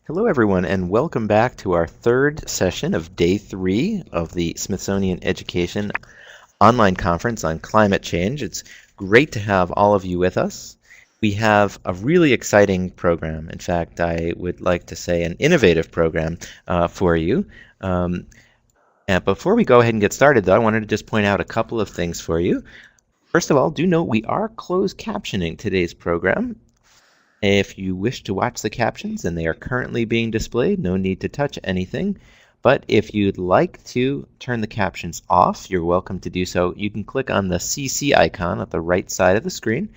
Hello, everyone, and welcome back to our third session of Day 3 of the Smithsonian Education online conference on climate change. It's great to have all of you with us. We have a really exciting program. In fact, I would like to say an innovative program for you. And before we go ahead and get started, though, I wanted to just point out a couple of things for you. First of all, do note we are closed captioning today's program. If you wish to watch the captions, and they are currently being displayed, no need to touch anything. But if you'd like to turn the captions off, you're welcome to do so. You can click on the CC icon at the right side of the screen,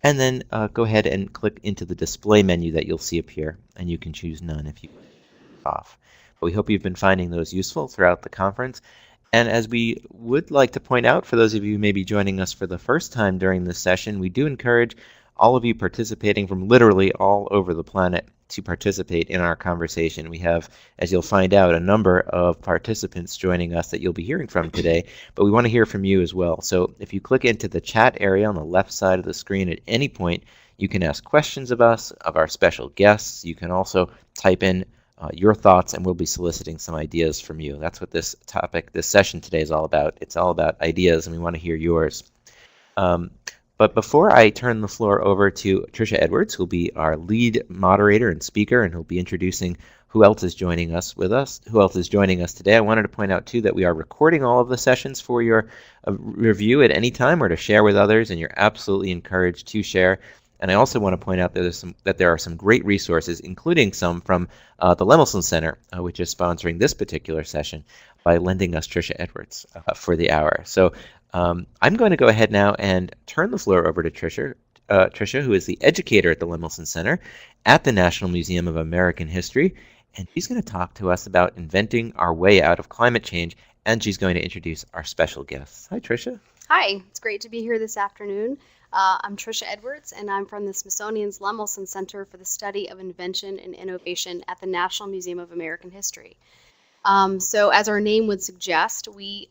and then go ahead and click into the display menu that you'll see appear, and you can choose none if you off. But we hope you've been finding those useful throughout the conference. And as we would like to point out, for those of you who may be joining us for the first time during this session, we do encourage all of you participating from literally all over the planet to participate in our conversation. We have, as you'll find out, a number of participants joining us that you'll be hearing from today, but we want to hear from you as well. So if you click into the chat area on the left side of the screen at any point, you can ask questions of us, of our special guests. You can also type in your thoughts, and we'll be soliciting some ideas from you. That's what this session today is all about. It's all about ideas, and we want to hear yours. But before I turn the floor over to Tricia Edwards, who'll be our lead moderator and speaker, and who'll be introducing who else is joining us today, I wanted to point out too that we are recording all of the sessions for your review at any time or to share with others, and you're absolutely encouraged to share. And I also want to point out that there are some great resources, including some from the Lemelson Center, which is sponsoring this particular session by lending us Tricia Edwards for the hour. So I'm going to go ahead now and turn the floor over to Tricia, who is the educator at the Lemelson Center at the National Museum of American History, and she's going to talk to us about inventing our way out of climate change, and she's going to introduce our special guests. Hi, Tricia. Hi, it's great to be here this afternoon. I'm Tricia Edwards, and I'm from the Smithsonian's Lemelson Center for the Study of Invention and Innovation at the National Museum of American History. So as our name would suggest, we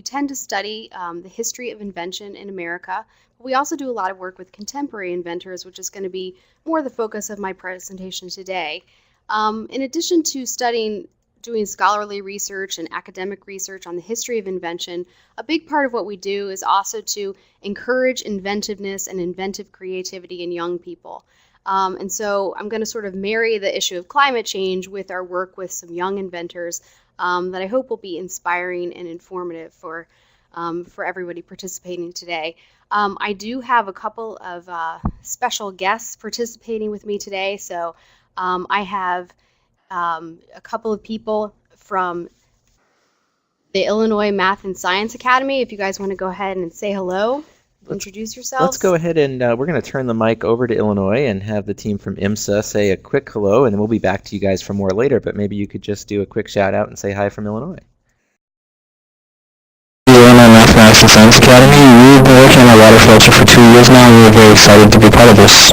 tend to study the history of invention in America. But we also do a lot of work with contemporary inventors, which is going to be more the focus of my presentation today. In addition to doing scholarly research and academic research on the history of invention, a big part of what we do is also to encourage inventiveness and inventive creativity in young people. And so I'm going to sort of marry the issue of climate change with our work with some young inventors that I hope will be inspiring and informative for everybody participating today. I do have a couple of special guests participating with me today. So I have a couple of people from the Illinois Math and Science Academy. If you guys want to go ahead and say hello. Introduce yourselves. Let's go ahead and we're going to turn the mic over to Illinois and have the team from IMSA say a quick hello, and then we'll be back to you guys for more later, but maybe you could just do a quick shout out and say hi from Illinois. The Illinois Mathematics and Science Academy. We've been working on a water filter for 2 years now, and we're very excited to be part of this.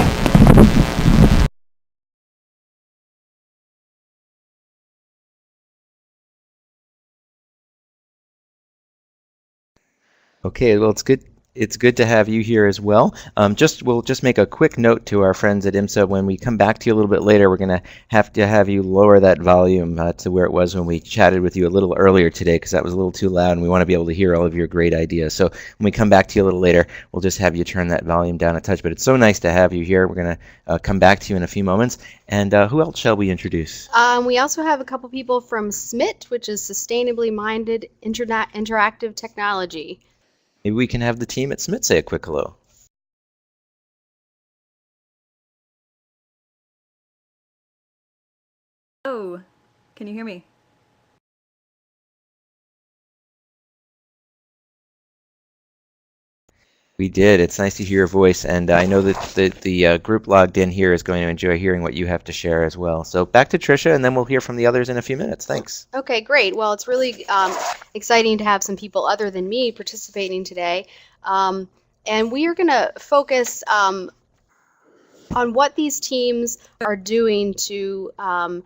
Okay, well, it's good to have you here as well. We'll just make a quick note to our friends at IMSA. When we come back to you a little bit later, we're going to have you lower that volume to where it was when we chatted with you a little earlier today, because that was a little too loud, and we want to be able to hear all of your great ideas. So when we come back to you a little later, we'll just have you turn that volume down a touch. But it's so nice to have you here. We're going to come back to you in a few moments. And who else shall we introduce? We also have a couple people from SMIT, which is Sustainably Minded Interactive Technology. Maybe we can have the team at Smith say a quick hello. Hello, can you hear me? We did. It's nice to hear your voice, and I know that the group logged in here is going to enjoy hearing what you have to share as well. So back to Tricia, and then we'll hear from the others in a few minutes. Thanks. Okay, great. Well, it's really exciting to have some people other than me participating today. And we are going to focus on what these teams are doing to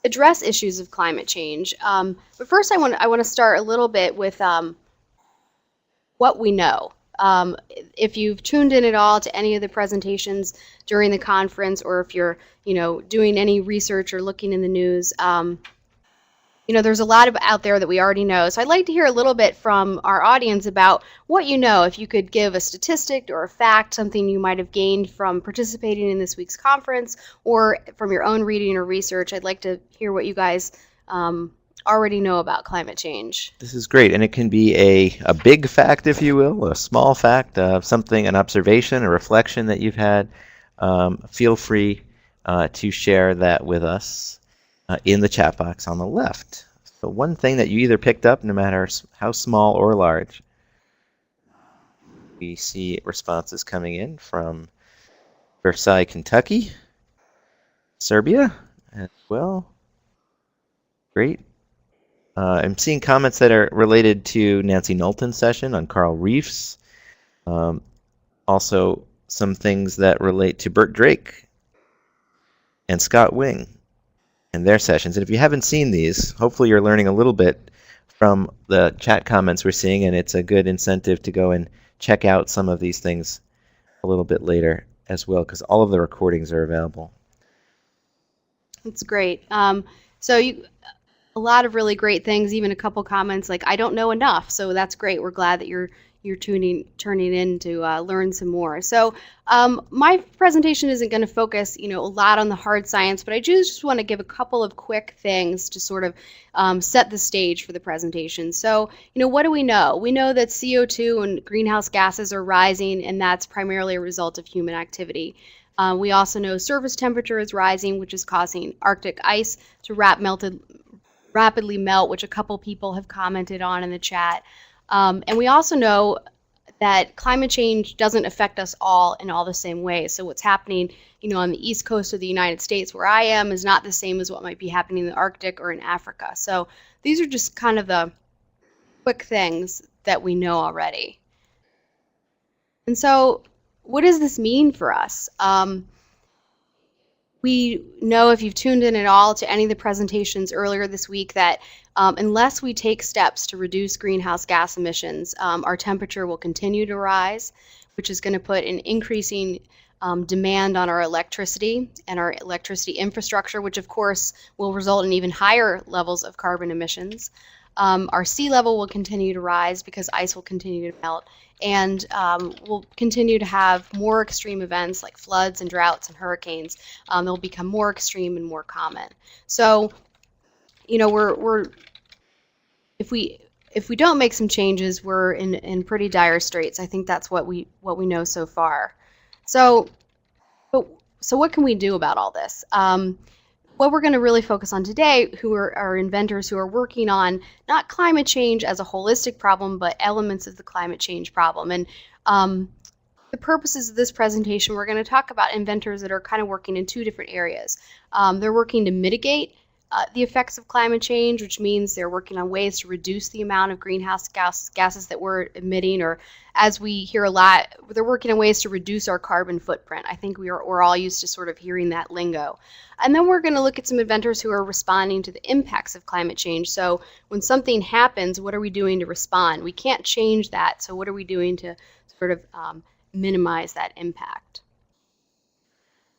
address issues of climate change. But first, I want to start a little bit with what we know. If you've tuned in at all to any of the presentations during the conference, or if you're, doing any research or looking in the news, there's a lot out there that we already know. So I'd like to hear a little bit from our audience about what you know. If you could give a statistic or a fact, something you might have gained from participating in this week's conference, or from your own reading or research, I'd like to hear what you guys already know about climate change. This is great, and it can be a big fact, if you will, a small fact, something, an observation, a reflection that you've had. Feel free to share that with us in the chat box on the left. So one thing that you either picked up, no matter how small or large. We see responses coming in from Versailles, Kentucky, Serbia as well. Great. I'm seeing comments that are related to Nancy Knowlton's session on coral reefs. Also, some things that relate to Bert Drake and Scott Wing and their sessions. And if you haven't seen these, hopefully you're learning a little bit from the chat comments we're seeing, and it's a good incentive to go and check out some of these things a little bit later as well, because all of the recordings are available. That's great. A lot of really great things, even a couple comments like, I don't know enough. So that's great. We're glad that you're turning in to learn some more. So my presentation isn't going to focus, a lot on the hard science, but I just want to give a couple of quick things to sort of set the stage for the presentation. So, what do we know? We know that CO2 and greenhouse gases are rising, and that's primarily a result of human activity. We also know surface temperature is rising, which is causing Arctic ice to rapidly melt, which a couple people have commented on in the chat. And we also know that climate change doesn't affect us all in all the same ways. So what's happening, on the east coast of the United States where I am is not the same as what might be happening in the Arctic or in Africa. So these are just kind of the quick things that we know already. And so what does this mean for us? We know, if you've tuned in at all to any of the presentations earlier this week, that unless we take steps to reduce greenhouse gas emissions, our temperature will continue to rise, which is going to put an increasing demand on our electricity and our electricity infrastructure, which of course will result in even higher levels of carbon emissions. Our sea level will continue to rise because ice will continue to melt, and we'll continue to have more extreme events like floods and droughts and hurricanes. They'll become more extreme and more common. So, if we don't make some changes, we're in pretty dire straits. I think that's what we know so far. So what can we do about all this? What we're going to really focus on today, who are inventors who are working on not climate change as a holistic problem, but elements of the climate change problem. And the purposes of this presentation, we're going to talk about inventors that are kind of working in two different areas. They're working to mitigate the effects of climate change, which means they're working on ways to reduce the amount of greenhouse gases that we're emitting, or as we hear a lot, they're working on ways to reduce our carbon footprint. I think we're all used to sort of hearing that lingo. And then we're going to look at some inventors who are responding to the impacts of climate change. So when something happens, what are we doing to respond? We can't change that, so what are we doing to sort of minimize that impact?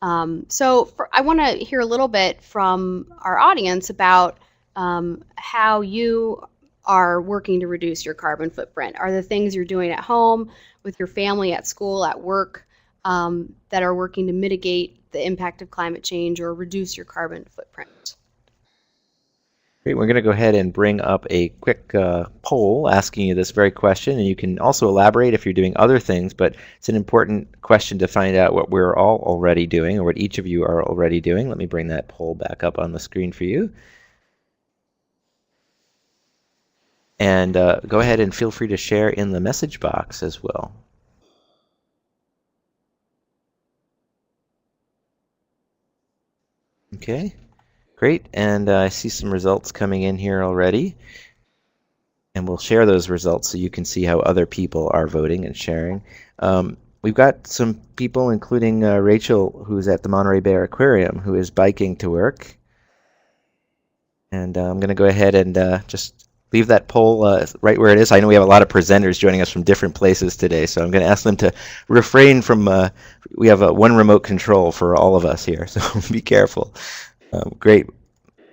I want to hear a little bit from our audience about how you are working to reduce your carbon footprint. Are the things you're doing at home, with your family, at school, at work, that are working to mitigate the impact of climate change or reduce your carbon footprint? Great. We're going to go ahead and bring up a quick poll asking you this very question, and you can also elaborate if you're doing other things, but it's an important question to find out what we're all already doing, or what each of you are already doing. Let me bring that poll back up on the screen for you. And go ahead and feel free to share in the message box as well. Okay. Great, and I see some results coming in here already, and we'll share those results so you can see how other people are voting and sharing. We've got some people, including Rachel, who's at the Monterey Bay Aquarium, who is biking to work. And I'm going to go ahead and just leave that poll right where it is. I know we have a lot of presenters joining us from different places today, so I'm going to ask them to refrain from, we have one remote control for all of us here, so be careful. Great.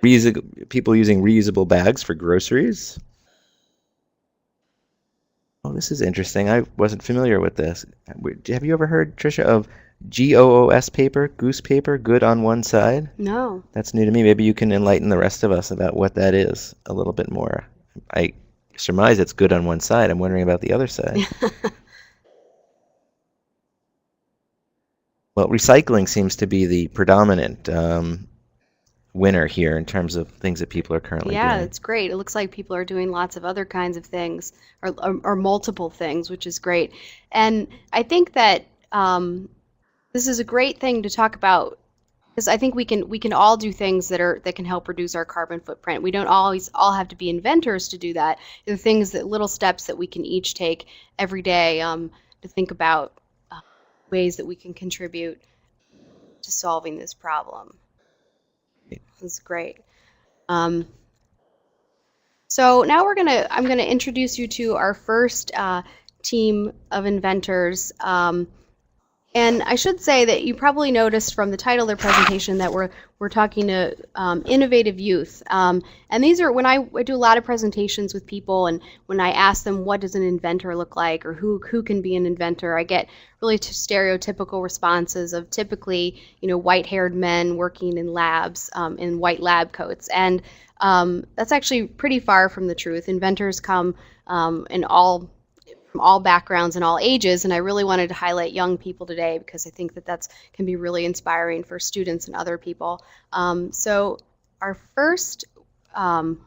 People using reusable bags for groceries. Oh, this is interesting. I wasn't familiar with this. Have you ever heard, Tricia, of GOOS paper, goose paper, good on one side? No. That's new to me. Maybe you can enlighten the rest of us about what that is a little bit more. I surmise it's good on one side. I'm wondering about the other side. Well, recycling seems to be the predominant winner here in terms of things that people are currently doing. Yeah, that's great. It looks like people are doing lots of other kinds of things, or multiple things, which is great. And I think that this is a great thing to talk about, because I think we can all do things that can help reduce our carbon footprint. We don't always all have to be inventors to do that. There are things, that little steps that we can each take every day to think about ways that we can contribute to solving this problem. That's great. So now I'm gonna introduce you to our first team of inventors. And I should say that you probably noticed from the title of their presentation that we're talking to innovative youth. And these are, when I do a lot of presentations with people, and when I ask them what does an inventor look like, or who can be an inventor, I get really stereotypical responses of typically, white-haired men working in labs in white lab coats. And that's actually pretty far from the truth. Inventors come from all backgrounds and all ages, and I really wanted to highlight young people today because I think that can be really inspiring for students and other people. So our first, I'm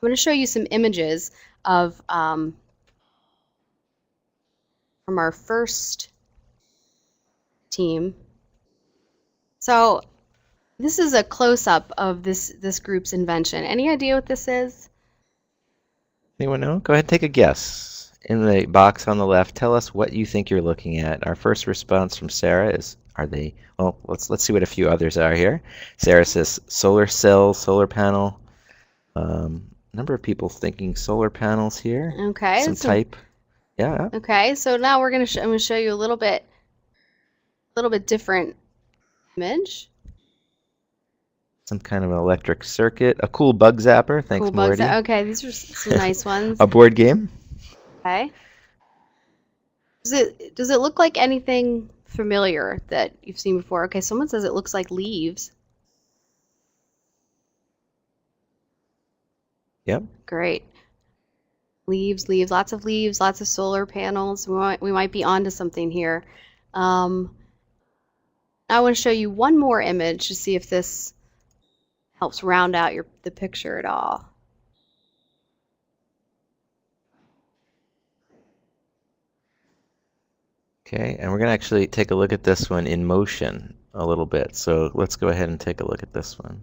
going to show you some images of from our first team. So this is a close-up of this group's invention. Any idea what this is? Anyone know? Go ahead and take a guess. In the box on the left, tell us what you think you're looking at. Our first response from Sarah is, well, let's see what a few others are here. Sarah says solar cell, solar panel. Number of people thinking solar panels here. Okay. Some type. Yeah. Okay, so now I'm going to show you a little bit different image. Some kind of an electric circuit. A cool bug zapper. Thanks, cool Morty. Okay, these are some nice ones. A board game. Okay. Does it look like anything familiar that you've seen before? Okay, someone says it looks like leaves. Yep. Great. Leaves, lots of leaves, lots of solar panels. We might be onto something here. I want to show you one more image to see if this helps round out the picture at all. Okay, and we're going to actually take a look at this one in motion a little bit. So let's go ahead and take a look at this one.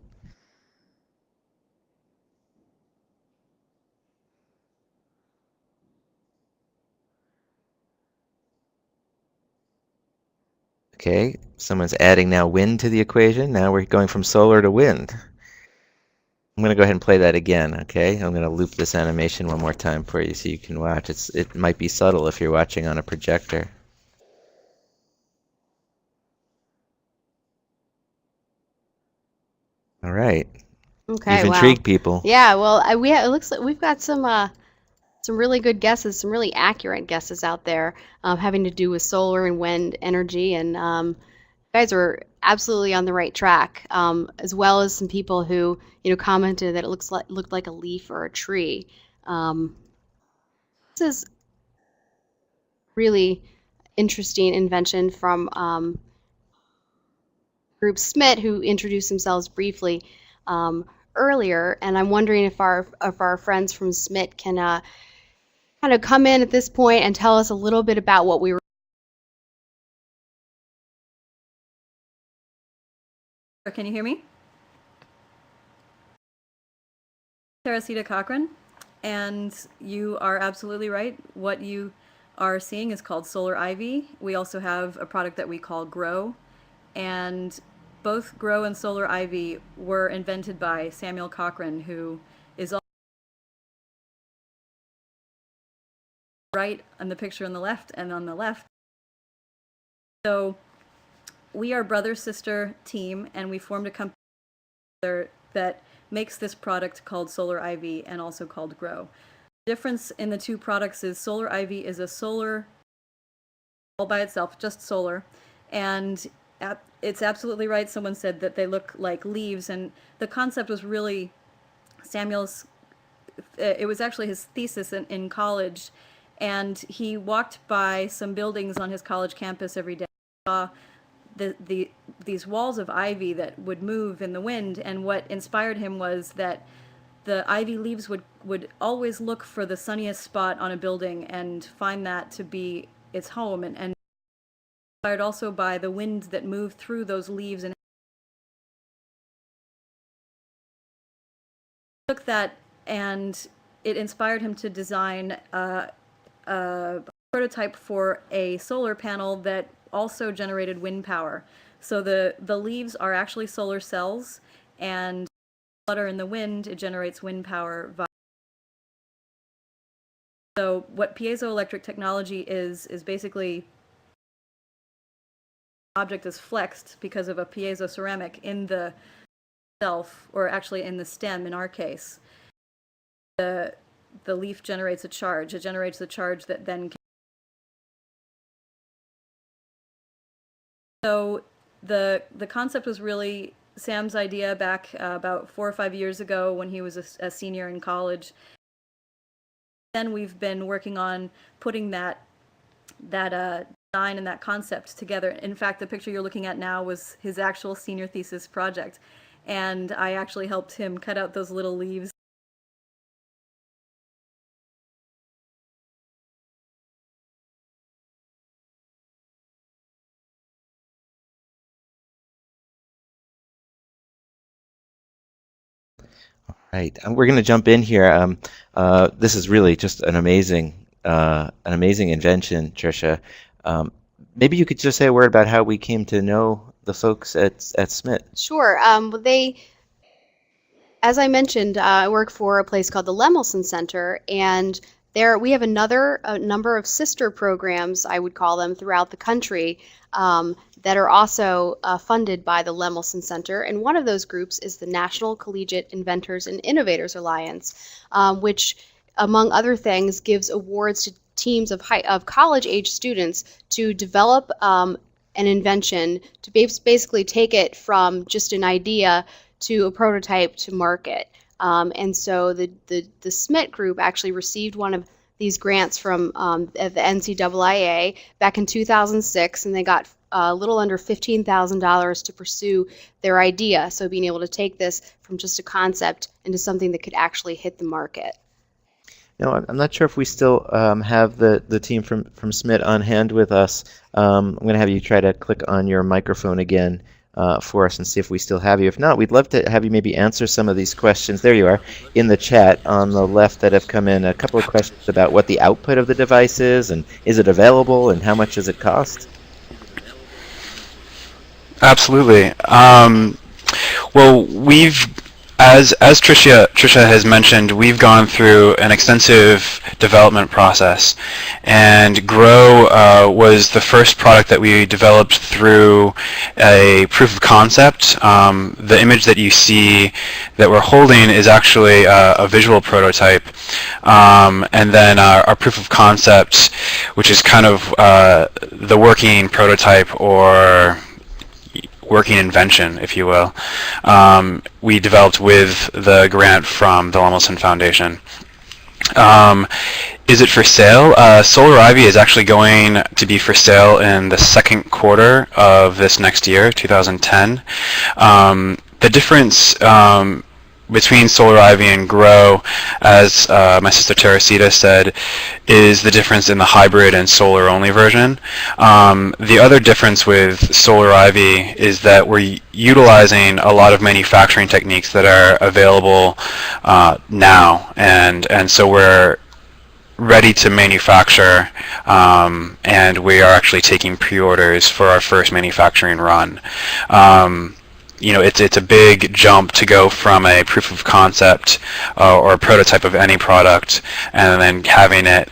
Okay, someone's adding now wind to the equation. Now we're going from solar to wind. I'm going to go ahead and play that again, okay? I'm going to loop this animation one more time for you so you can watch. It might be subtle if you're watching on a projector. All right. Okay. You've intrigued people. Yeah. Well, it looks like we've got some really good guesses, some really accurate guesses out there, having to do with solar and wind energy, and you guys are absolutely on the right track. As well as some people who commented that it looked like a leaf or a tree. This is really interesting invention from group SMIT, who introduced themselves briefly earlier, and I'm wondering if our friends from SMIT can kind of come in at this point and tell us a little bit about what we were. Can you hear me? Sarah Cochran, and you are absolutely right. What you are seeing is called solar ivy. We also have a product that we call Grow, and both Grow and solar ivy were invented by Samuel Cochran, who is right on the picture on the left and on the left. So we are brother-sister team, and we formed a company that makes this product called Solar Ivy and also called Grow. The difference in the two products is Solar Ivy is a solar all by itself, just solar, and it's absolutely right. Someone said that they look like leaves, and the concept was really Samuel's. It was actually his thesis in college, and he walked by some buildings on his college campus every day, saw these walls of ivy that would move in the wind, and what inspired him was that the ivy leaves would always look for the sunniest spot on a building and find that to be its home, and inspired also by the wind that moved through those leaves, and took that, and it inspired him to design a prototype for a solar panel that also generated wind power. So the leaves are actually solar cells, and flutter in the wind, it generates wind power. So what piezoelectric technology is basically object is flexed because of a piezo ceramic in the self, or actually in the stem in our case. The leaf generates a charge. It generates a charge that then can. So the concept was really Sam's idea back about 4 or 5 years ago when he was a senior in college. Then we've been working on putting that design and that concept together. In fact, the picture you're looking at now was his actual senior thesis project, and I actually helped him cut out those little leaves. Right, we're going to jump in here. This is really just an amazing invention, Tricia. Maybe you could just say a word about how we came to know the folks at SMIT. Sure. As I mentioned, I work for a place called the Lemelson Center, and there we have a number of sister programs, I would call them, throughout the country that are also funded by the Lemelson Center. And one of those groups is the National Collegiate Inventors and Innovators Alliance, which, among other things, gives awards to teams of college-age students to develop an invention, to basically take it from just an idea to a prototype to market. And so the SMIT group actually received one of these grants from the NCAA back in 2006, and they got a little under $15,000 to pursue their idea. So being able to take this from just a concept into something that could actually hit the market. No, I'm not sure if we still have the team from SMIT on hand with us. I'm going to have you try to click on your microphone again for us and see if we still have you. If not, we'd love to have you maybe answer some of these questions. There you are in the chat on the left that have come in. A couple of questions about what the output of the device is it available, and how much does it cost? Absolutely. Well, as Tricia has mentioned, we've gone through an extensive development process, and Grow was the first product that we developed through a proof of concept. The image that you see that we're holding is actually a visual prototype, and then our proof of concept, which is kind of the working prototype or working invention, if you will, we developed with the grant from the Lemelson Foundation. Is it for sale? Solar Ivy is actually going to be for sale in the second quarter of this next year, 2010. The difference between Solar Ivy and Grow, as my sister Teresita said, is the difference in the hybrid and solar only version. The other difference with Solar Ivy is that we're utilizing a lot of manufacturing techniques that are available now, and so we're ready to manufacture, and we are actually taking pre-orders for our first manufacturing run. You know, it's a big jump to go from a proof of concept or a prototype of any product, and then having it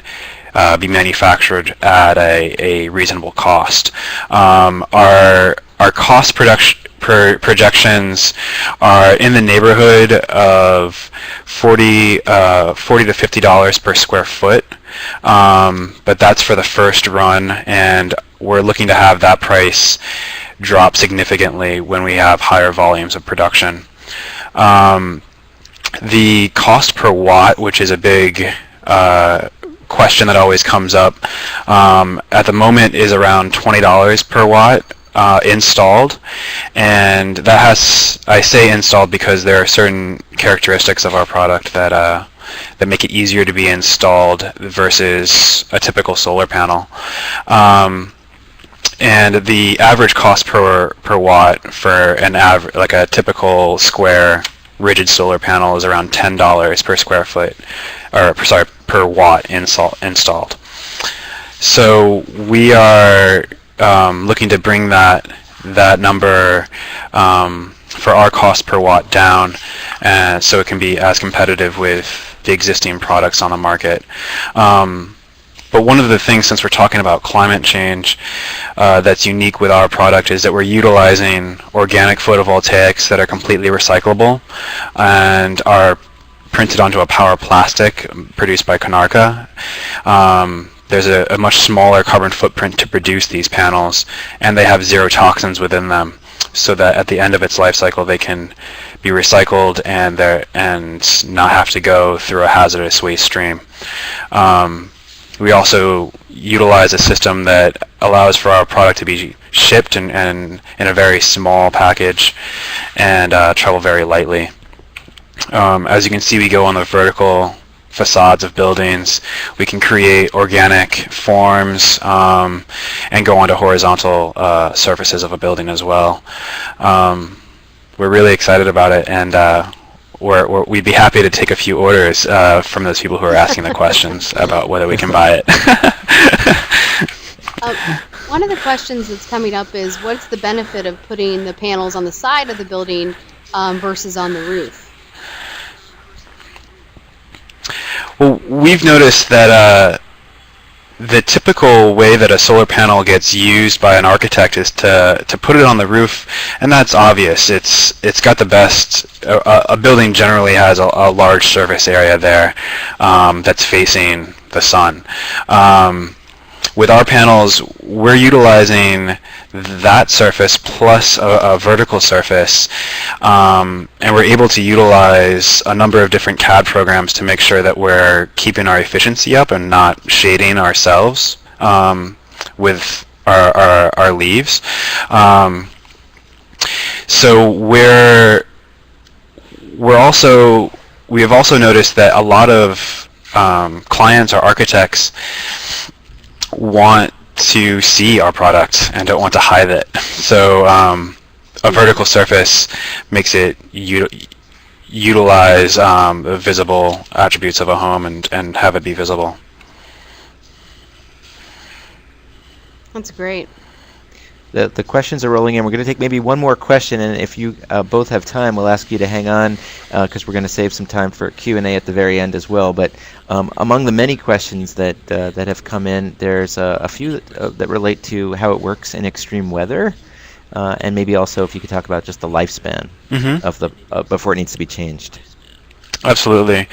be manufactured at a reasonable cost. Our cost projections are in the neighborhood of $40 to $50 per square foot, but that's for the first run, and we're looking to have that price drop significantly when we have higher volumes of production. The cost per watt, which is a big question that always comes up, at the moment is around $20 per watt installed, and that has, I say installed because there are certain characteristics of our product that make it easier to be installed versus a typical solar panel. And the average cost per watt for like a typical square rigid solar panel is around $10 per square foot, or sorry, per watt installed. So we are looking to bring that number for our cost per watt down, so it can be as competitive with the existing products on the market. But one of the things, since we're talking about climate change, that's unique with our product is that we're utilizing organic photovoltaics that are completely recyclable and are printed onto a power plastic produced by Konarka. There's a much smaller carbon footprint to produce these panels, and they have zero toxins within them, so that at the end of its life cycle they can be recycled and not have to go through a hazardous waste stream. We also utilize a system that allows for our product to be shipped in a very small package and travel very lightly. As you can see, we go on the vertical facades of buildings. We can create organic forms and go onto horizontal surfaces of a building as well. We're really excited about it, and we'd be happy to take a few orders from those people who are asking the questions about whether we can buy it. One of the questions that's coming up is, what's the benefit of putting the panels on the side of the building versus on the roof? Well, we've noticed that the typical way that a solar panel gets used by an architect is to put it on the roof, and that's obvious. It's got the best. A building generally has a large surface area there that's facing the sun. With our panels, we're utilizing that surface plus a vertical surface, and we're able to utilize a number of different CAD programs to make sure that we're keeping our efficiency up and not shading ourselves with our leaves. So we have also noticed that a lot of clients or architects want to see our product and don't want to hide it. So a vertical surface makes it utilize the visible attributes of a home and have it be visible. That's great. The questions are rolling in. We're going to take maybe one more question, and if you both have time, we'll ask you to hang on because we're going to save some time for Q&A at the very end as well. But among the many questions that have come in, there's a few that relate to how it works in extreme weather, and maybe also if you could talk about just the lifespan of the before it needs to be changed. Absolutely.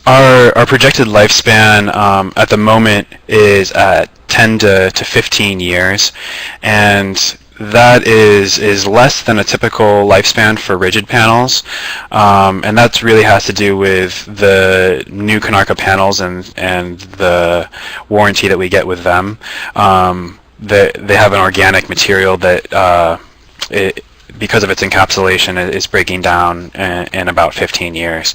Our projected lifespan at the moment is at 10 to 15 years, and that is less than a typical lifespan for rigid panels, and that really has to do with the new Konarka panels and the warranty that we get with them. They have an organic material that because of its encapsulation, is breaking down in about 15 years.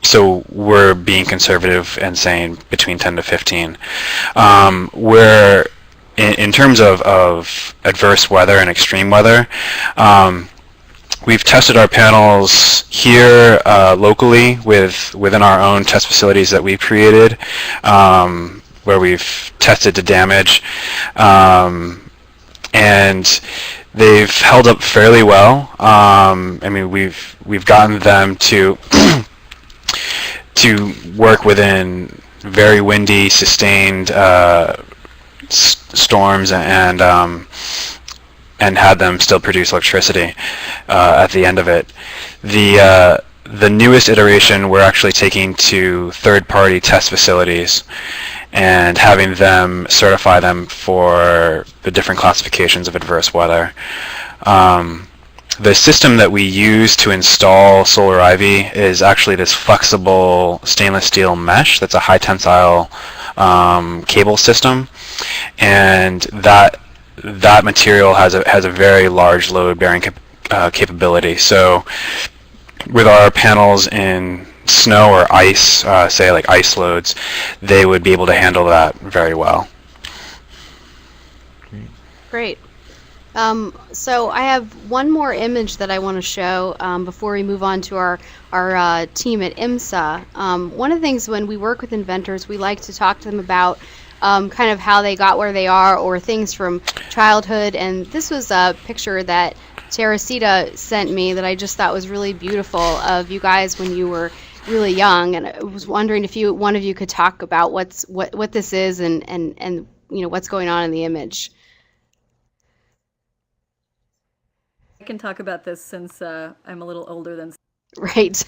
So we're being conservative and saying between 10 to 15. We're in terms of adverse weather and extreme weather, we've tested our panels here locally within our own test facilities that we've created, where we've tested to damage, and they've held up fairly well. I mean, we've gotten them to work within very windy, sustained storms and had them still produce electricity at the end of it. The newest iteration we're actually taking to third-party test facilities and having them certify them for the different classifications of adverse weather. The system that we use to install Solar Ivy is actually this flexible stainless steel mesh that's a high tensile cable system, and that material has a very large load bearing capability. So with our panels in snow or ice, say like ice loads, they would be able to handle that very well. Great. So I have one more image that I want to show before we move on to our team at IMSA. One of the things when we work with inventors, we like to talk to them about kind of how they got where they are or things from childhood. And this was a picture that Tricia sent me that I just thought was really beautiful of you guys when you were really young. And I was wondering if one of you could talk about what this is and you know what's going on in the image. I can talk about this since I'm a little older than. Right.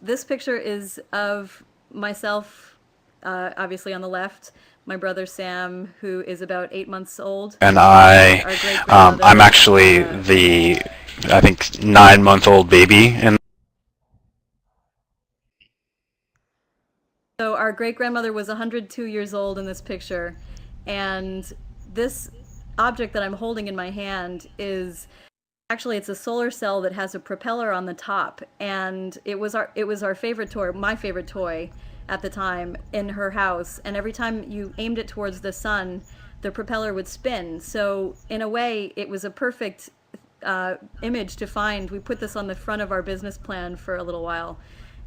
This picture is of myself, obviously on the left, my brother Sam, who is about 8 months old. And our great-grandmother, I'm actually the, I think, 9-month-old baby. And so our great-grandmother was 102 years old in this picture, and this object that I'm holding in my hand is actually, it's a solar cell that has a propeller on the top, and it was our favorite toy, my favorite toy at the time in her house, and every time you aimed it towards the sun, the propeller would spin. So in a way, it was a perfect image to find. We put this on the front of our business plan for a little while,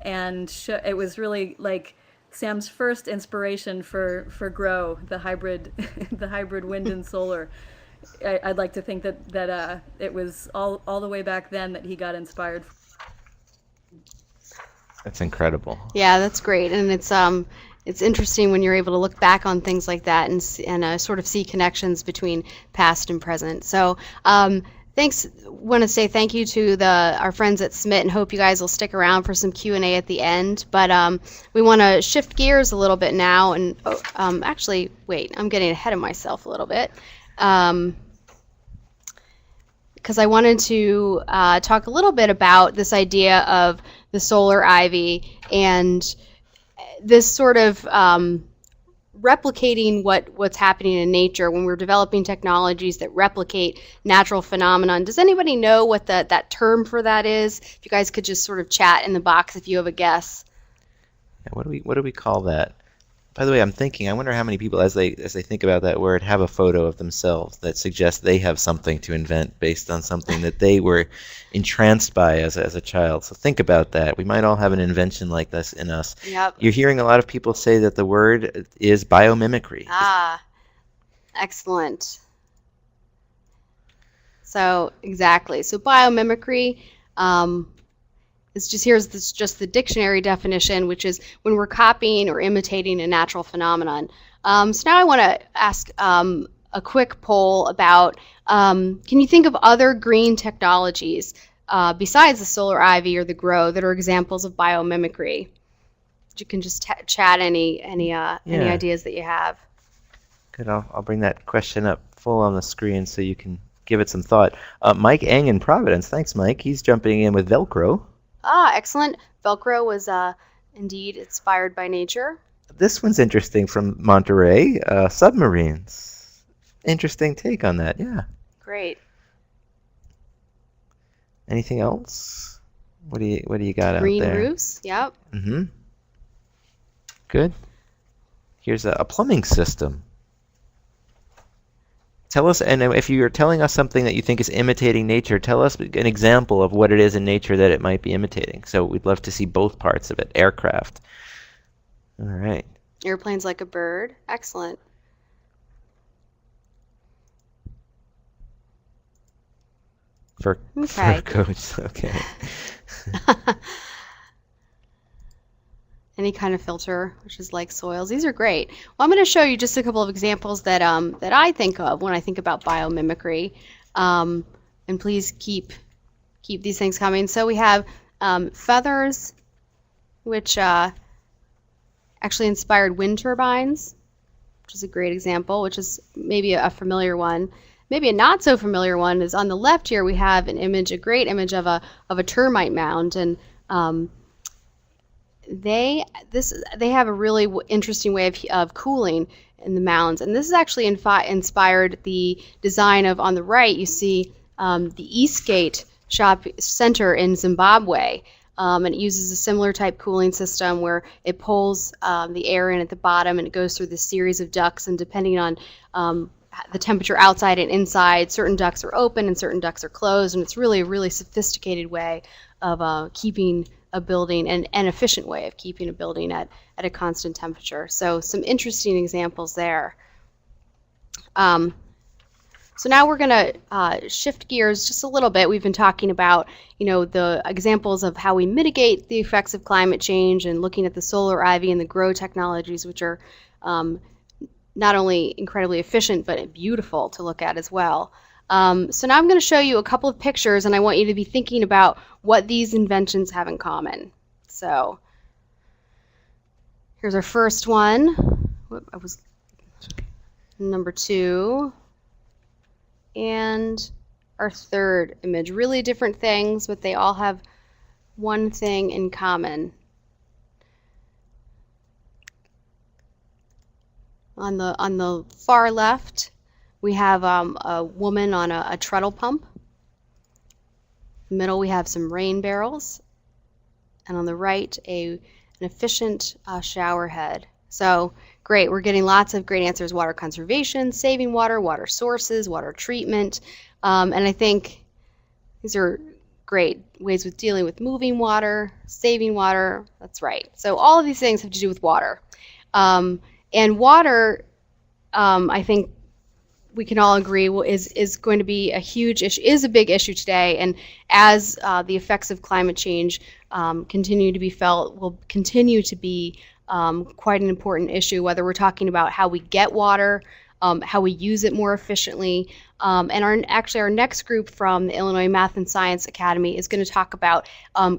and it was really like Sam's first inspiration for Grow, the hybrid the hybrid wind and solar. I'd like to think that it was all the way back then that he got inspired. That's incredible. Yeah, that's great, and it's interesting when you're able to look back on things like that and sort of see connections between past and present. So thanks. Want to say thank you to our friends at SMIT, and hope you guys will stick around for some Q&A at the end. But we want to shift gears a little bit now, and actually, wait, I'm getting ahead of myself a little bit. Because I wanted to talk a little bit about this idea of the solar ivy and this sort of replicating what's happening in nature when we're developing technologies that replicate natural phenomenon. Does anybody know what that term for that is? If you guys could just sort of chat in the box if you have a guess. Yeah, what do we call that? By the way, I'm thinking, I wonder how many people, as they think about that word, have a photo of themselves that suggests they have something to invent based on something that they were entranced by as a child. So think about that. We might all have an invention like this in us. Yep. You're hearing a lot of people say that the word is biomimicry. Ah, excellent. So exactly. So biomimicry. Here's just the dictionary definition, which is when we're copying or imitating a natural phenomenon. So now I want to ask a quick poll about, can you think of other green technologies besides the solar ivy or the grow that are examples of biomimicry? You can just chat any ideas that you have. Good. I'll bring that question up full on the screen so you can give it some thought. Mike Eng in Providence. Thanks, Mike. He's jumping in with Velcro. Ah, excellent. Velcro was indeed inspired by nature. This one's interesting from Monterey. Submarines. Interesting take on that, yeah. Great. Anything else? What do you got Green out there? Green roofs, yep. Mm-hmm. Good. Here's a plumbing system. Tell us, and if you're telling us something that you think is imitating nature, tell us an example of what it is in nature that it might be imitating. So we'd love to see both parts of it. Aircraft. All right. Airplanes like a bird. Excellent. Fur coats. Okay. any kind of filter, which is like soils. These are great. Well, I'm going to show you just a couple of examples that that I think of when I think about biomimicry. And please keep these things coming. So we have feathers, which actually inspired wind turbines, which is a great example, which is maybe a familiar one. Maybe a not so familiar one is on the left here. We have an image, a great image of a termite mound, and they have a really interesting way of cooling in the mounds, and this has actually inspired the design of, on the right you see the Eastgate Shop Center in Zimbabwe, and it uses a similar type cooling system where it pulls the air in at the bottom and it goes through this series of ducts, and depending on the temperature outside and inside, certain ducts are open and certain ducts are closed, and it's really a really sophisticated way of keeping a building, and an efficient way of keeping a building at a constant temperature. So some interesting examples there. So now we're going to shift gears just a little bit. We've been talking about, the examples of how we mitigate the effects of climate change and looking at the solar ivy and the grow technologies, which are not only incredibly efficient but beautiful to look at as well. So now I'm going to show you a couple of pictures, and I want you to be thinking about what these inventions have in common. So here's our first one. I was number 2. And our third image. Really different things, but they all have one thing in common. On the far left, we have a woman on a treadle pump. In the middle, we have some rain barrels. And on the right, an efficient shower head. So great, we're getting lots of great answers. Water conservation, saving water, water sources, water treatment. And I think these are great ways with dealing with moving water, saving water. That's right. So all of these things have to do with water. And water, I think we can all agree, is going to be a huge issue, is a big issue today. And as the effects of climate change continue to be felt, will continue to be quite an important issue, whether we're talking about how we get water, how we use it more efficiently. And actually our next group from the Illinois Math and Science Academy is going to talk about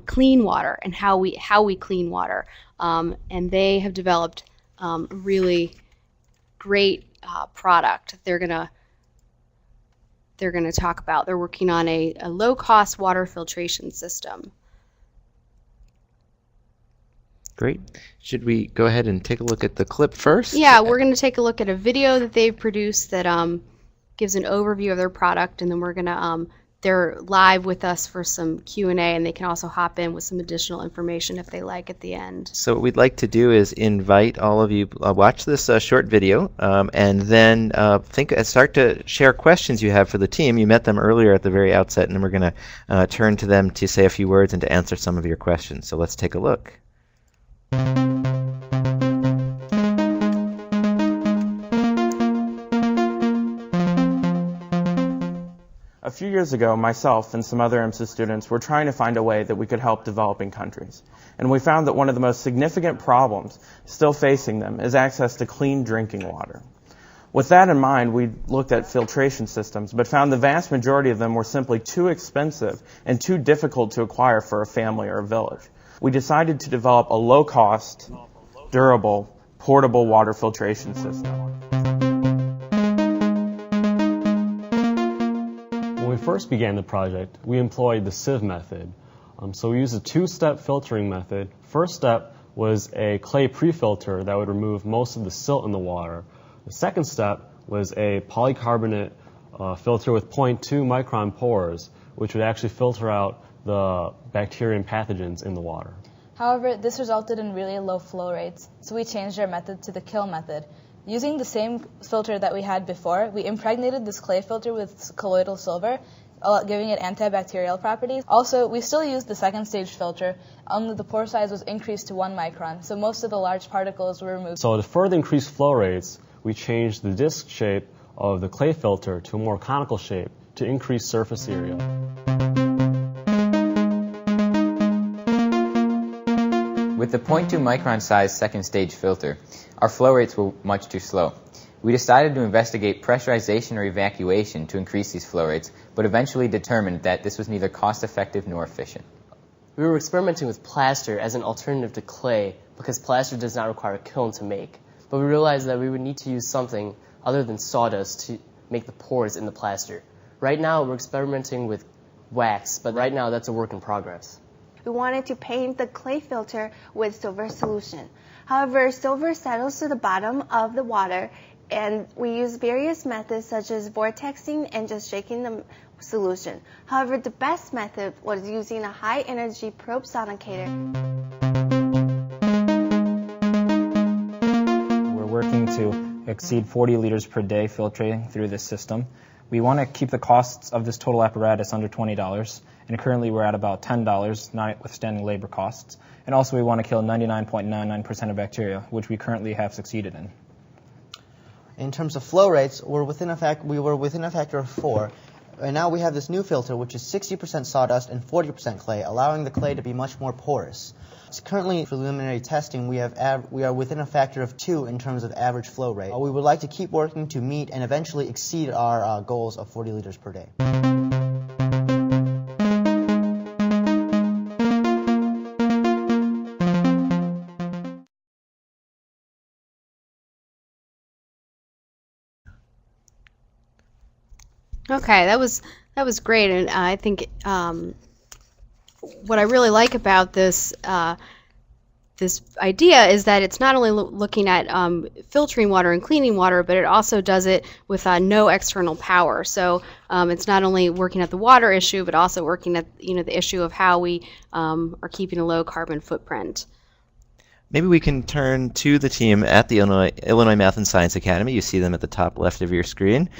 clean water and how we clean water. And they have developed a really great product. They're going to talk about. They're working on a low-cost water filtration system. Great. Should we go ahead and take a look at the clip first? Yeah, we're going to take a look at a video that they've produced that gives an overview of their product, and then we're going to they're live with us for some Q&A, and they can also hop in with some additional information if they like at the end. So what we'd like to do is invite all of you, watch this short video, and then start to share questions you have for the team. You met them earlier at the very outset, and we're going to turn to them to say a few words and to answer some of your questions. So let's take a look. A few years ago, myself and some other IMSA students were trying to find a way that we could help developing countries. And we found that one of the most significant problems still facing them is access to clean drinking water. With that in mind, we looked at filtration systems, but found the vast majority of them were simply too expensive and too difficult to acquire for a family or a village. We decided to develop a low-cost, durable, portable water filtration system. When we first began the project, we employed the sieve method. So we used a two-step filtering method. First step was a clay pre-filter that would remove most of the silt in the water. The second step was a polycarbonate filter with 0.2 micron pores, which would actually filter out the bacteria and pathogens in the water. However, this resulted in really low flow rates, so we changed our method to the kill method. Using the same filter that we had before, we impregnated this clay filter with colloidal silver, giving it antibacterial properties. Also, we still used the second stage filter, only the pore size was increased to 1 micron, so most of the large particles were removed. So to further increase flow rates, we changed the disc shape of the clay filter to a more conical shape to increase surface area. We With the 0.2 micron size second stage filter, our flow rates were much too slow. We decided to investigate pressurization or evacuation to increase these flow rates, but eventually determined that this was neither cost-effective nor efficient. We were experimenting with plaster as an alternative to clay because plaster does not require a kiln to make. But we realized that we would need to use something other than sawdust to make the pores in the plaster. Right now we're experimenting with wax, but right now that's a work in progress. We wanted to paint the clay filter with silver solution. However, silver settles to the bottom of the water, and we use various methods such as vortexing and just shaking the solution. However, the best method was using a high-energy probe sonicator. We're working to exceed 40 liters per day filtering through this system. We want to keep the costs of this total apparatus under $20, and currently we're at about $10, notwithstanding labor costs. And also we want to kill 99.99% of bacteria, which we currently have succeeded in. In terms of flow rates, we were within a factor of 4. And now we have this new filter, which is 60% sawdust and 40% clay, allowing the clay to be much more porous. Currently, for preliminary testing, we are within a factor of 2 in terms of average flow rate. We would like to keep working to meet and eventually exceed our goals of 40 liters per day. Okay, that was great, and I think what I really like about this this idea is that it's not only looking at filtering water and cleaning water, but it also does it with no external power. So it's not only working at the water issue, but also working at the issue of how we are keeping a low carbon footprint. Maybe we can turn to the team at the Illinois Math and Science Academy. You see them at the top left of your screen.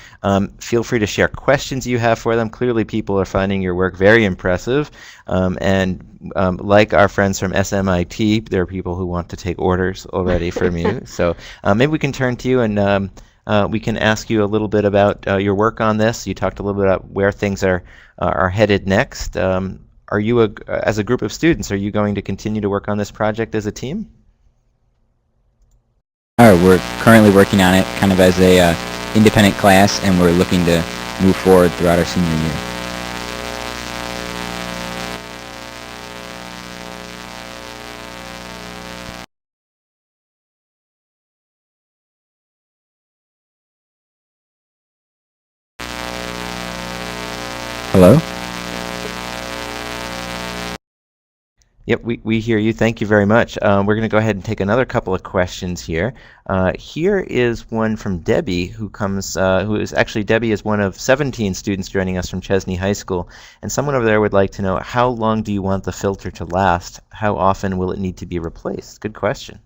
Feel free to share questions you have for them. Clearly people are finding your work very impressive. Like our friends from SMIT, there are people who want to take orders already from you. So maybe we can turn to you and we can ask you a little bit about your work on this. You talked a little bit about where things are headed next. Are you, as a group of students, are you going to continue to work on this project as a team? We're currently working on it kind of as a independent class, and we're looking to move forward throughout our senior year. Hello? Yep, we hear you. Thank you very much. We're going to go ahead and take another couple of questions here. Here is one from Debbie, Debbie is one of 17 students joining us from Chesney High School, and someone over there would like to know, how long do you want the filter to last? How often will it need to be replaced? Good question.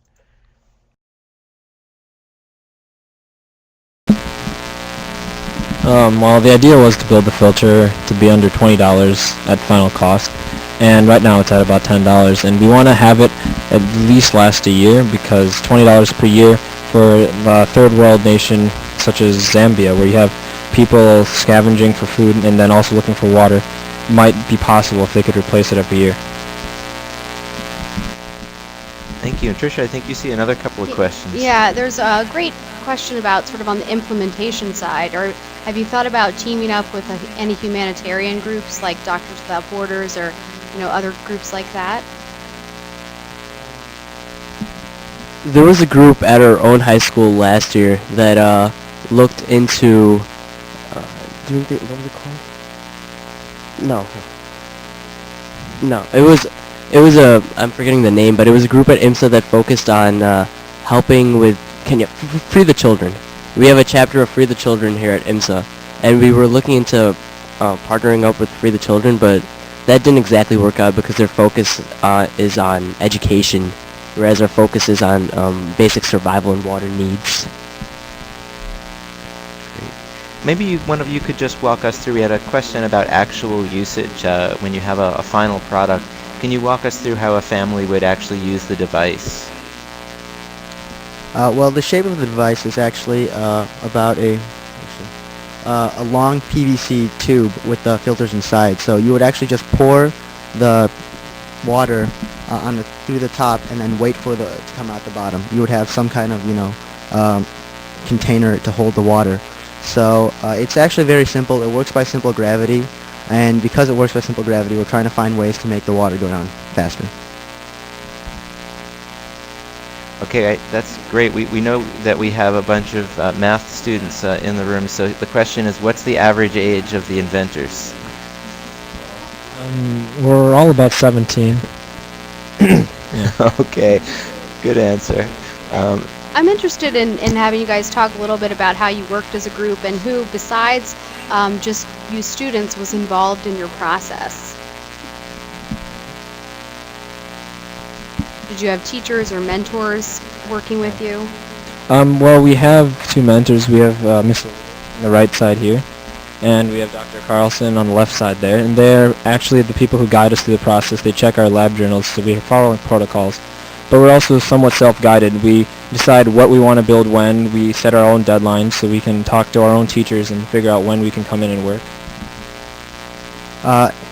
Well, the idea was to build the filter to be under $20 at final cost, and right now it's at about $10, and we want to have it at least last a year, because $20 per year for a third world nation such as Zambia, where you have people scavenging for food and then also looking for water, might be possible if they could replace it every year. Thank you. And Tricia, I think you see another couple of questions. Yeah, there's a great question about sort of on the implementation side. Or have you thought about teaming up with any humanitarian groups like Doctors Without Borders or other groups like that? There was a group at our own high school last year that looked into. What was it called? No. It was a. I'm forgetting the name, but it was a group at IMSA that focused on helping with Free the Children. We have a chapter of Free the Children here at IMSA, and we were looking into partnering up with Free the Children, but that didn't exactly work out because their focus is on education, whereas our focus is on basic survival and water needs. Maybe one of you could just walk us through. We had a question about actual usage when you have a final product. Can you walk us through how a family would actually use the device? Well, the shape of the device is actually about a long PVC tube with the filters inside. So you would actually just pour the water through the top and then wait for it to come out the bottom. You would have some kind of, container to hold the water. So it's actually very simple. It works by simple gravity, and because it works by simple gravity, we're trying to find ways to make the water go down faster. Okay, that's great. We know that we have a bunch of math students in the room, so the question is, what's the average age of the inventors? We're all about 17. Yeah. Okay, good answer. I'm interested in having you guys talk a little bit about how you worked as a group and who, besides just you students, was involved in your process. Did you have teachers or mentors working with you? Well, we have 2 mentors. We have Miss on the right side here, and we have Dr. Carlson on the left side there, and they're actually the people who guide us through the process. They check our lab journals, so we are following protocols. But we're also somewhat self-guided. We decide what we want to build when. We set our own deadlines so we can talk to our own teachers and figure out when we can come in and work.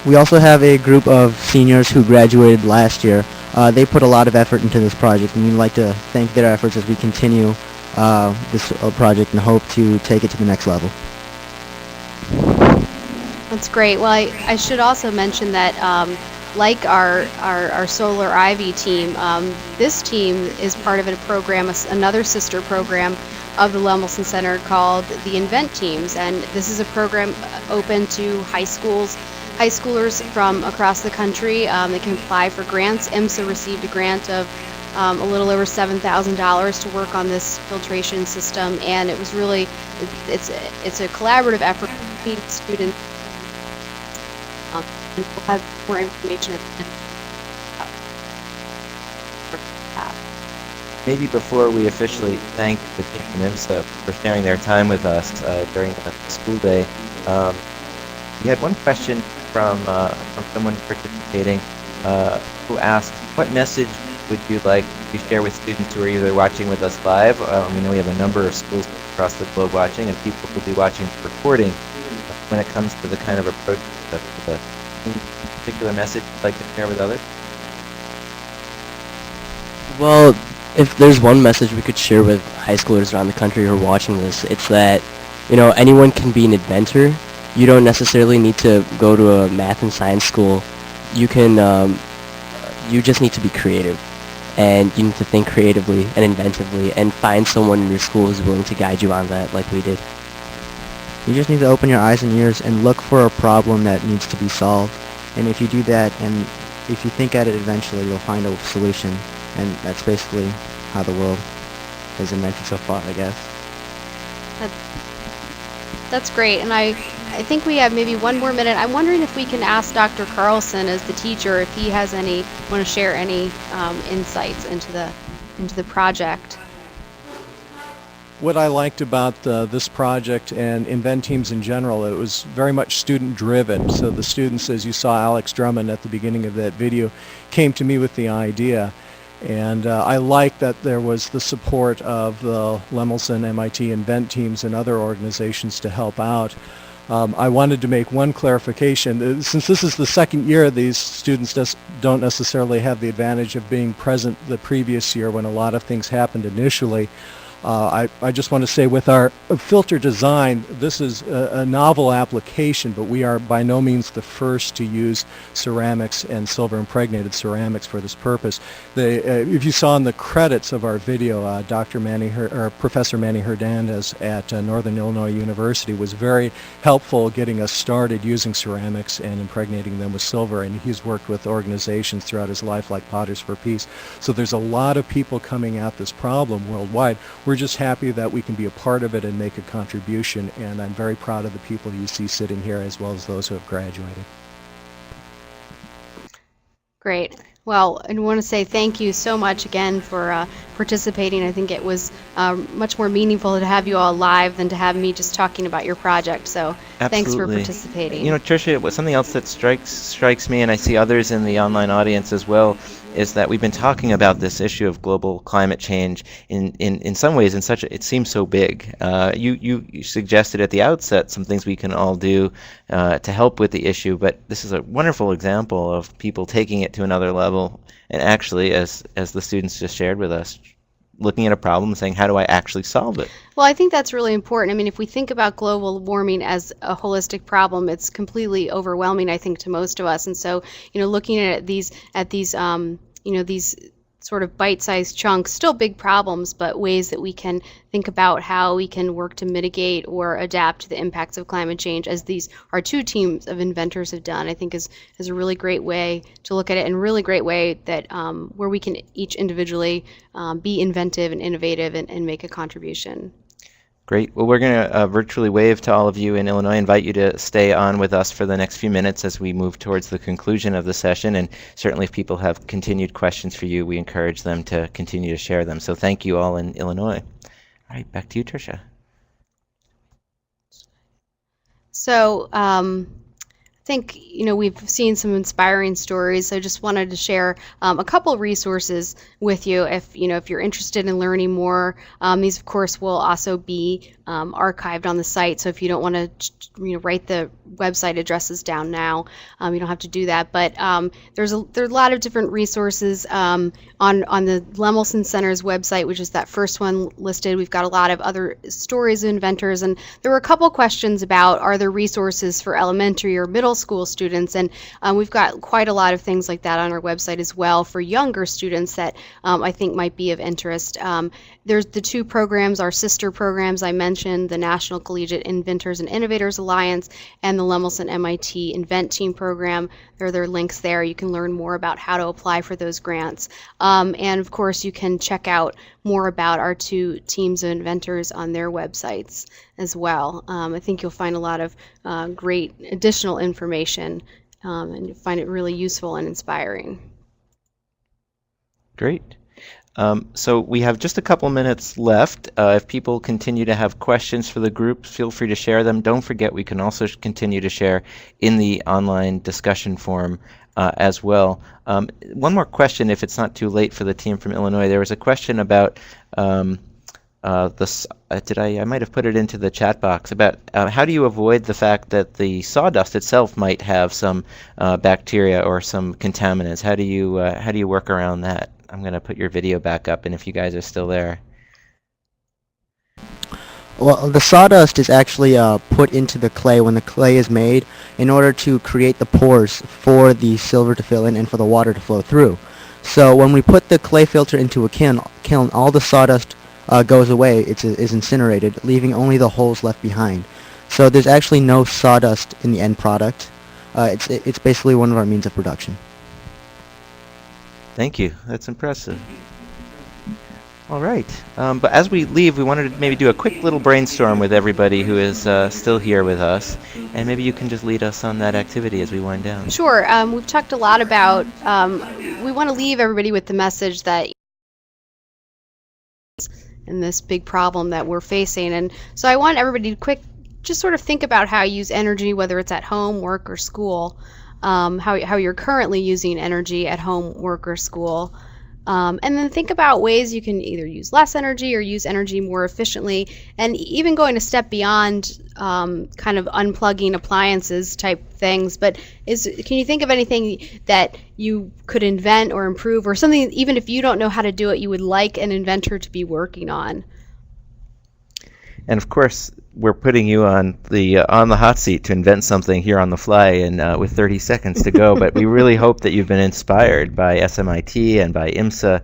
We also have a group of seniors who graduated last year. They put a lot of effort into this project, and we'd like to thank their efforts as we continue this project and hope to take it to the next level. That's great. Well, I should also mention that like our Solar Ivy team, this team is part of a program, another sister program of the Lemelson Center called the Invent Teams, and this is a program open to high schoolers from across the country. They can apply for grants. IMSA received a grant of a little over $7,000 to work on this filtration system, and it was really, it's a collaborative effort between students. And we'll have more information at the end. Maybe before we officially thank the team from IMSA for sharing their time with us during the school day, we had one question from someone participating who asked, what message would you like to share with students who are either watching with us live? We know we have a number of schools across the globe watching, and people will be watching the recording. When it comes to the kind of approach, the particular message you'd like to share with others? Well, if there's one message we could share with high schoolers around the country who are watching this, it's that, anyone can be an inventor. You don't necessarily need to go to a math and science school. You just need to be creative. And you need to think creatively and inventively and find someone in your school who's willing to guide you on that like we did. You just need to open your eyes and ears and look for a problem that needs to be solved. And if you do that, and if you think at it eventually, you'll find a solution. And that's basically how the world has invented so far, I guess. That's great. And I think we have maybe one more minute. I'm wondering if we can ask Dr. Carlson as the teacher if he has want to share any insights into the project. What I liked about this project and Invent Teams in general, it was very much student-driven. So the students, as you saw Alex Drummond at the beginning of that video, came to me with the idea. And I like that there was the support of the Lemelson, MIT Invent Teams and other organizations to help out. I wanted to make one clarification. Since this is the second year, these students don't necessarily have the advantage of being present the previous year when a lot of things happened initially. I just want to say with our filter design, this is a novel application, but we are by no means the first to use ceramics and silver impregnated ceramics for this purpose. If you saw in the credits of our video, Professor Manny Hernandez at Northern Illinois University was very helpful getting us started using ceramics and impregnating them with silver, and he's worked with organizations throughout his life like Potters for Peace. So there's a lot of people coming at this problem worldwide. We're just happy that we can be a part of it and make a contribution, and I'm very proud of the people you see sitting here as well as those who have graduated. Great. Well, I want to say thank you so much again for participating. I think it was much more meaningful to have you all live than to have me just talking about your project. So thanks for Absolutely. participating. You know, Tricia, something else that strikes me, and I see others in the online audience as well, is that we've been talking about this issue of global climate change in some ways it seems so big. You suggested at the outset some things we can all do to help with the issue, but this is a wonderful example of people taking it to another level and actually, as the students just shared with us, looking at a problem and saying, how do I actually solve it? Well, I think that's really important. I mean, if we think about global warming as a holistic problem, it's completely overwhelming, I think, to most of us. And so, looking at these sort of bite-sized chunks, still big problems, but ways that we can think about how we can work to mitigate or adapt to the impacts of climate change, as our two teams of inventors have done, I think is a really great way to look at it, and a really great way that where we can each individually be inventive and innovative and make a contribution. Great. Well, we're going to virtually wave to all of you in Illinois, invite you to stay on with us for the next few minutes as we move towards the conclusion of the session. And certainly if people have continued questions for you, we encourage them to continue to share them. So thank you all in Illinois. All right, back to you, Tricia. So I think we've seen some inspiring stories. So I just wanted to share a couple of resources with you if you're interested in learning more. These of course will also be archived on the site. So if you don't want to write the website addresses down now, you don't have to do that. But there's a lot of different resources on the Lemelson Center's website, which is that first one listed. We've got a lot of other stories of inventors, and there were a couple questions about, are there resources for elementary or middle school students, and we've got quite a lot of things like that on our website as well for younger students that I think might be of interest. There's the two programs, our sister programs I mentioned, the National Collegiate Inventors and Innovators Alliance and the Lemelson MIT Invent Team program. There are links there. You can learn more about how to apply for those grants. And of course, you can check out more about our two teams of inventors on their websites as well. I think you'll find a lot of great additional information and you'll find it really useful and inspiring. Great. So we have just a couple minutes left. If people continue to have questions for the group, feel free to share them. Don't forget, we can also continue to share in the online discussion forum as well. One more question, if it's not too late for the team from Illinois. There was a question about I might have put it into the chat box about how do you avoid the fact that the sawdust itself might have some bacteria or some contaminants? How do you work around that? I'm going to put your video back up, and if you guys are still there. Well, the sawdust is actually put into the clay when the clay is made in order to create the pores for the silver to fill in and for the water to flow through. So when we put the clay filter into a kiln, all the sawdust goes away, is incinerated, leaving only the holes left behind. So there's actually no sawdust in the end product. It's basically one of our means of production. Thank you. That's impressive. All right. But as we leave, we wanted to maybe do a quick little brainstorm with everybody who is still here with us. And maybe you can just lead us on that activity as we wind down. Sure. We've talked a lot about, we want to leave everybody with the message that in this big problem that we're facing. And so I want everybody to just sort of think about how you use energy, whether it's at home, work, or school. How you're currently using energy at home, work, or school. And then think about ways you can either use less energy or use energy more efficiently, and even going a step beyond kind of unplugging appliances type things. But can you think of anything that you could invent or improve, or something, even if you don't know how to do it, you would like an inventor to be working on? And of course, we're putting you on the hot seat to invent something here on the fly, and with 30 seconds to go. But we really hope that you've been inspired by SMIT and by IMSA.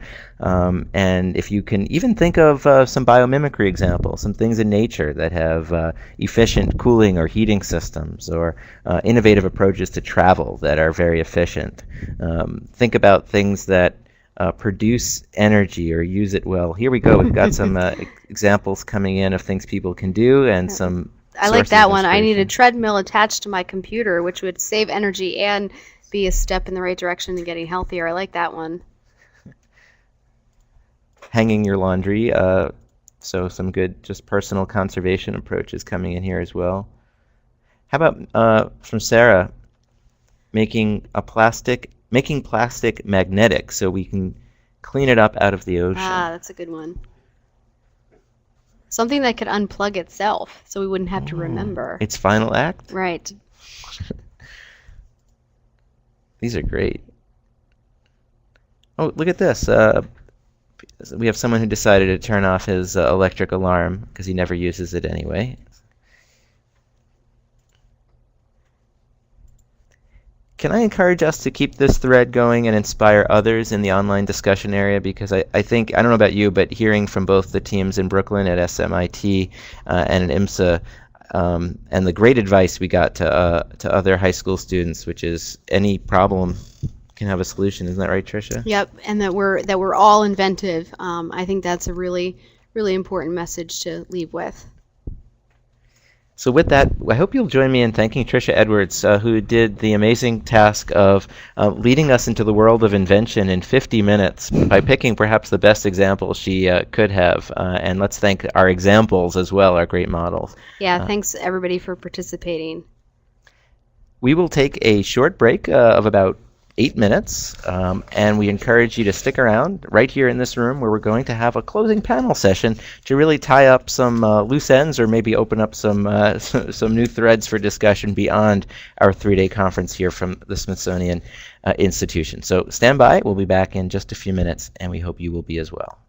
And if you can even think of some biomimicry examples, some things in nature that have efficient cooling or heating systems, or innovative approaches to travel that are very efficient. Think about things that produce energy or use it well. Here we go. We've got some examples coming in of things people can do, and some I like that one. I need a treadmill attached to my computer, which would save energy and be a step in the right direction to getting healthier. I like that one. hanging your laundry. So some good just personal conservation approaches coming in here as well. How about from Sarah, making plastic magnetic so we can clean it up out of the ocean. That's a good one. Something that could unplug itself so we wouldn't have to remember. Its final act? Right. These are great. Oh, look at this. We have someone who decided to turn off his electric alarm because he never uses it anyway. Can I encourage us to keep this thread going and inspire others in the online discussion area? Because I think, I don't know about you, but hearing from both the teams in Brooklyn at SMIT and at IMSA, and the great advice we got to other high school students, which is any problem can have a solution. Isn't that right, Tricia? Yep, and that we're all inventive. I think that's a really, really important message to leave with. So with that, I hope you'll join me in thanking Tricia Edwards, who did the amazing task of leading us into the world of invention in 50 minutes by picking perhaps the best example she could have. And let's thank our examples as well, our great models. Yeah, thanks everybody for participating. We will take a short break of about 8 minutes, and we encourage you to stick around right here in this room where we're going to have a closing panel session to really tie up some loose ends or maybe open up some new threads for discussion beyond our 3-day conference here from the Smithsonian Institution. So stand by. We'll be back in just a few minutes, and we hope you will be as well.